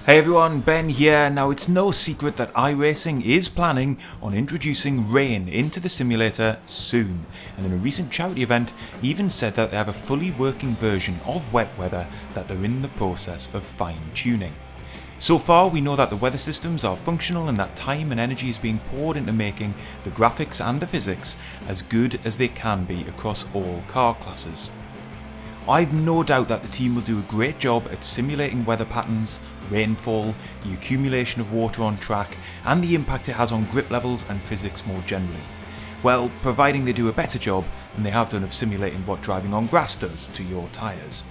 Hey everyone, Ben here. Now it's no secret that iRacing is planning on introducing rain into the simulator soon, and in a recent charity event even said that they have a fully working version of wet weather that they're in the process of fine tuning. So far we know that the weather systems are functional and that time and energy is being poured into making the graphics and the physics as good as they can be across all car classes. I've no doubt that the team will do a great job at simulating weather patterns, rainfall, the accumulation of water on track, and the impact it has on grip levels and physics more generally. Well, providing they do a better job than they have done of simulating what driving on grass does to your tyres.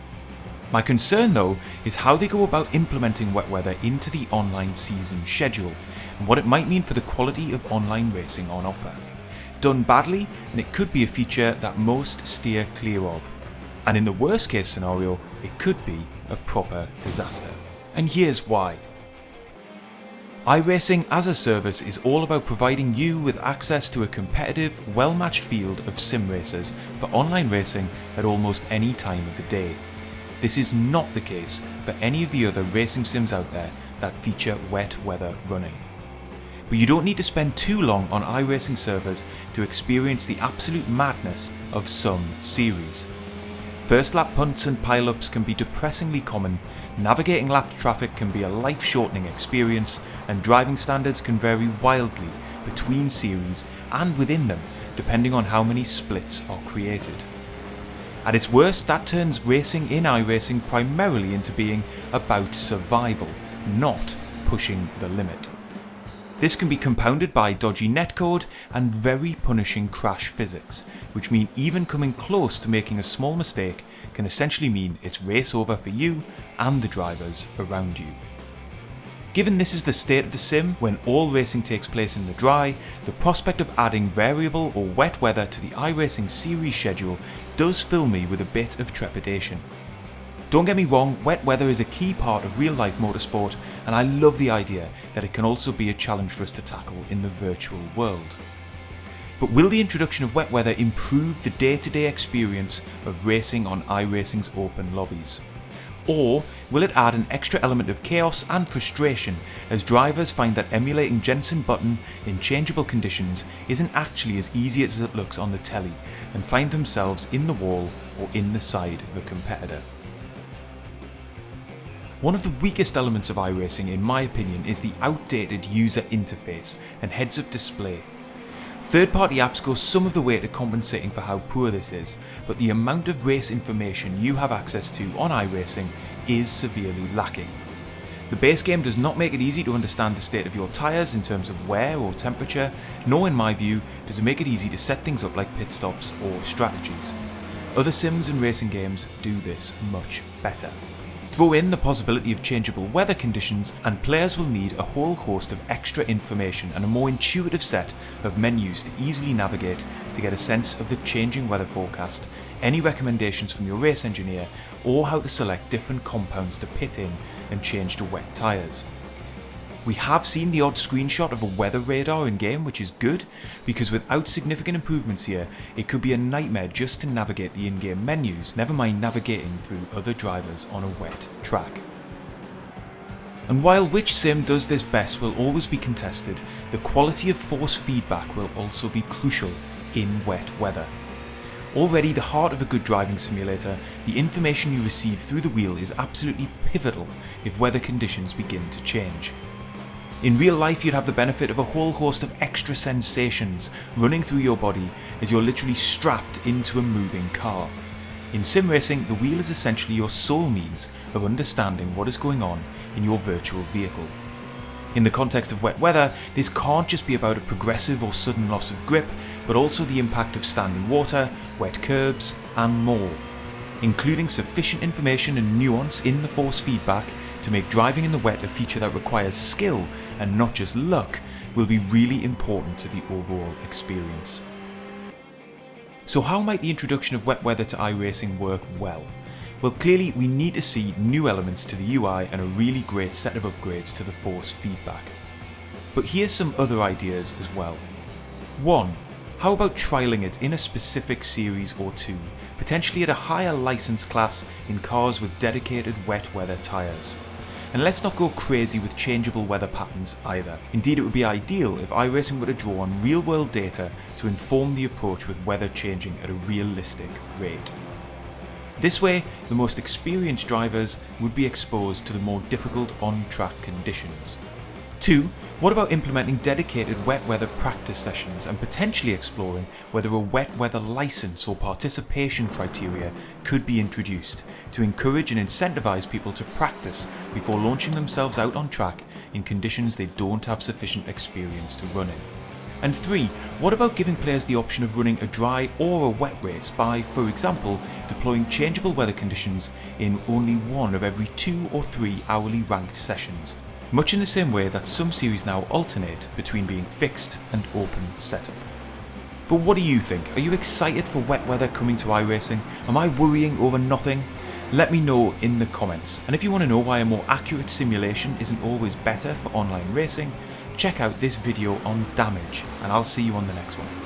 My concern though is how they go about implementing wet weather into the online season schedule, and what it might mean for the quality of online racing on offer. Done badly, and it could be a feature that most steer clear of. And in the worst case scenario, it could be a proper disaster. And here's why. iRacing as a service is all about providing you with access to a competitive, well-matched field of sim racers for online racing at almost any time of the day. This is not the case for any of the other racing sims out there that feature wet weather running. But you don't need to spend too long on iRacing servers to experience the absolute madness of some series. First lap punts and pile-ups can be depressingly common, navigating lapped traffic can be a life-shortening experience, and driving standards can vary wildly between series and within them, depending on how many splits are created. At its worst, that turns racing in iRacing primarily into being about survival, not pushing the limit. This can be compounded by dodgy netcode and very punishing crash physics, which mean even coming close to making a small mistake can essentially mean it's race over for you and the drivers around you. Given this is the state of the sim when all racing takes place in the dry, the prospect of adding variable or wet weather to the iRacing series schedule does fill me with a bit of trepidation. Don't get me wrong, wet weather is a key part of real life motorsport, and I love the idea that it can also be a challenge for us to tackle in the virtual world. But will the introduction of wet weather improve the day-to-day experience of racing on iRacing's open lobbies? Or will it add an extra element of chaos and frustration as drivers find that emulating Jensen Button in changeable conditions isn't actually as easy as it looks on the telly and find themselves in the wall or in the side of a competitor? One of the weakest elements of iRacing in my opinion is the outdated user interface and heads-up display. Third-party apps go some of the way to compensating for how poor this is, but the amount of race information you have access to on iRacing is severely lacking. The base game does not make it easy to understand the state of your tyres in terms of wear or temperature, nor in my view does it make it easy to set things up like pit stops or strategies. Other sims and racing games do this much better. Throw in the possibility of changeable weather conditions and players will need a whole host of extra information and a more intuitive set of menus to easily navigate to get a sense of the changing weather forecast, any recommendations from your race engineer, or how to select different compounds to pit in and change to wet tyres. We have seen the odd screenshot of a weather radar in game, which is good, because without significant improvements here, it could be a nightmare just to navigate the in-game menus, never mind navigating through other drivers on a wet track. And while which sim does this best will always be contested, the quality of force feedback will also be crucial in wet weather. Already the heart of a good driving simulator, the information you receive through the wheel is absolutely pivotal if weather conditions begin to change. In real life, you'd have the benefit of a whole host of extra sensations running through your body as you're literally strapped into a moving car. In sim racing, the wheel is essentially your sole means of understanding what is going on in your virtual vehicle. In the context of wet weather, this can't just be about a progressive or sudden loss of grip, but also the impact of standing water, wet curbs, and more. Including sufficient information and nuance in the force feedback to make driving in the wet a feature that requires skill and not just luck will be really important to the overall experience. So how might the introduction of wet weather to iRacing work well? Well, clearly we need to see new elements to the UI and a really great set of upgrades to the force feedback. But here's some other ideas as well. 1. How about trialling it in a specific series or two, potentially at a higher license class in cars with dedicated wet weather tyres? And let's not go crazy with changeable weather patterns either. Indeed, it would be ideal if iRacing were to draw on real world data to inform the approach with weather changing at a realistic rate. This way, the most experienced drivers would be exposed to the more difficult on-track conditions. 2. What about implementing dedicated wet weather practice sessions and potentially exploring whether a wet weather license or participation criteria could be introduced to encourage and incentivize people to practice before launching themselves out on track in conditions they don't have sufficient experience to run in. And 3. What about giving players the option of running a dry or a wet race by, for example, deploying changeable weather conditions in only one of every 2 or 3 hourly ranked sessions, much in the same way that some series now alternate between being fixed and open setup. But what do you think? Are you excited for wet weather coming to iRacing? Am I worrying over nothing? Let me know in the comments. And if you want to know why a more accurate simulation isn't always better for online racing, check out this video on damage, and I'll see you on the next one.